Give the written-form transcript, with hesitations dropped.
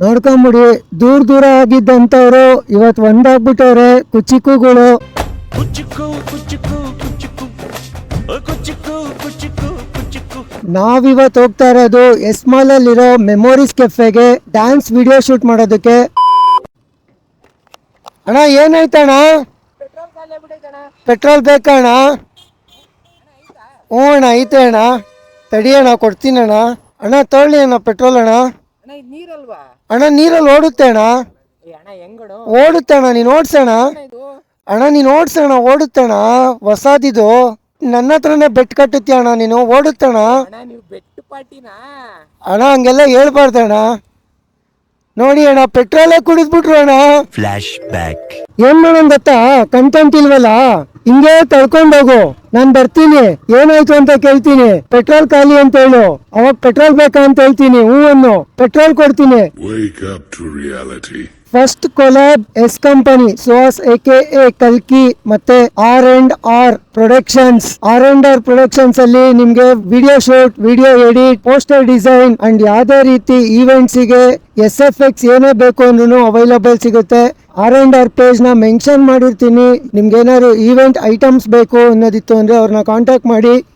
ನೋಡ್ಕೊಂಬಿಡಿ. ದೂರ ದೂರ ಆಗಿದ್ದಂಥವ್ರು ಇವತ್ತು ಒಂದಾಗ್ಬಿಟ್ಟವ್ರೆ ಕುಚಿಕ್ಕುಗಳು. ನಾವಿವತ್ತು ಹೋಗ್ತಾ ಇರೋದು ಎಸ್ ಮಾಲ್ ಅಲ್ಲಿರೋ ಮೆಮೊರೀಸ್ ಕೆಫೆಗೆ ಡ್ಯಾನ್ಸ್ ವಿಡಿಯೋ ಶೂಟ್ ಮಾಡೋದಕ್ಕೆ. ಅಣ್ಣ ಏನಾಯ್ತಣ್ಣ? ಪೆಟ್ರೋಲ್ ಬೇಕಣ್ಣ? ಹ್ಞೂ ಅಣ್ಣ ಐತೆ ಅಣ್ಣ, ತಡಿ ಅಣ್ಣ ಕೊಡ್ತೀನಿ ಅಣ್ಣ. ಅಣ್ಣ ತೊಗೊಳ್ಳಿ ಅಣ್ಣ ಪೆಟ್ರೋಲ್ ಅಣ್ಣ. ಅಣ್ಣ ನೀರಲ್ಲಿ ಓಡುತ್ತೆ ಅಣ್ಣ, ಓಡುತ್ತೆ ಅಣ್ಣ, ನೀನು ಓಡ್ಸೋಣ ಅಣ್ಣ, ನೀನು ಓಡ್ಸೋಣ, ಓಡುತ್ತಣ್ಣ, ಹೊಸದಿದು. ನನ್ನ ಹತ್ರನೇ ಬೆಟ್ ಕಟ್ಟುತ್ತೀಯ ಅಣ್ಣ ನೀನು, ಓಡುತ್ತಣ್ಣ. ಅಣ್ಣ ಹಂಗೆಲ್ಲ ಹೇಳ್ಬಾರ್ದಣ್ಣ. ನೋಡಿ ಅಣ್ಣ ಪೆಟ್ರೋಲೇ ಕುಡಿದ್ಬಿಟ್ರು ಅಣ್ಣ. Flash back. ಏನ್ ಮಾಡೋಣ ಗೊತ್ತಾ, ಕಂಟೆಂಟ್ ಇಲ್ವಲ್ಲ, ಹಿಂಗೆ ತಳ್ಕೊಂಡೋಗು, ನಾನ್ ಬರ್ತೀನಿ, ಏನಾಯ್ತು ಅಂತ ಕೇಳ್ತೀನಿ, ಪೆಟ್ರೋಲ್ ಖಾಲಿ ಅಂತ ಹೇಳು, ಅವಾಗ ಪೆಟ್ರೋಲ್ ಬೇಕಾ ಅಂತ ಹೇಳ್ತೀನಿ, ಹೂ ಅನ್ನು ಪೆಟ್ರೋಲ್ ಕೊಡ್ತೀನಿ. First collab is company Suhas AKA ಕಲ್ಕಿ ಮತ್ತೆ R&R ಪ್ರೊಡಕ್ಷನ್ಸ್. R&R ಪ್ರೊಡಕ್ಷನ್ಸ್ ಅಲ್ಲಿ ನಿಮ್ಗೆ video shoot, video edit, poster design and ಯಾವ್ದೇ ರೀತಿ ಈವೆಂಟ್ಸ್ ಗೆ SFX ಏನೇ ಬೇಕು ಅಂದ್ರೂ ಅವೈಲಬಲ್ ಸಿಗುತ್ತೆ. R&R ಪೇಜ್ ನ ಮೆನ್ಷನ್ ಮಾಡಿರ್ತೀನಿ. ನಿಮ್ಗೆ ಏನಾದ್ರು ಈವೆಂಟ್ ಐಟಮ್ಸ್ ಬೇಕು ಅನ್ನೋದಿತ್ತು ಅಂದ್ರೆ ಅವ್ರನ್ನ ಕಾಂಟ್ಯಾಕ್ಟ್ ಮಾಡಿ.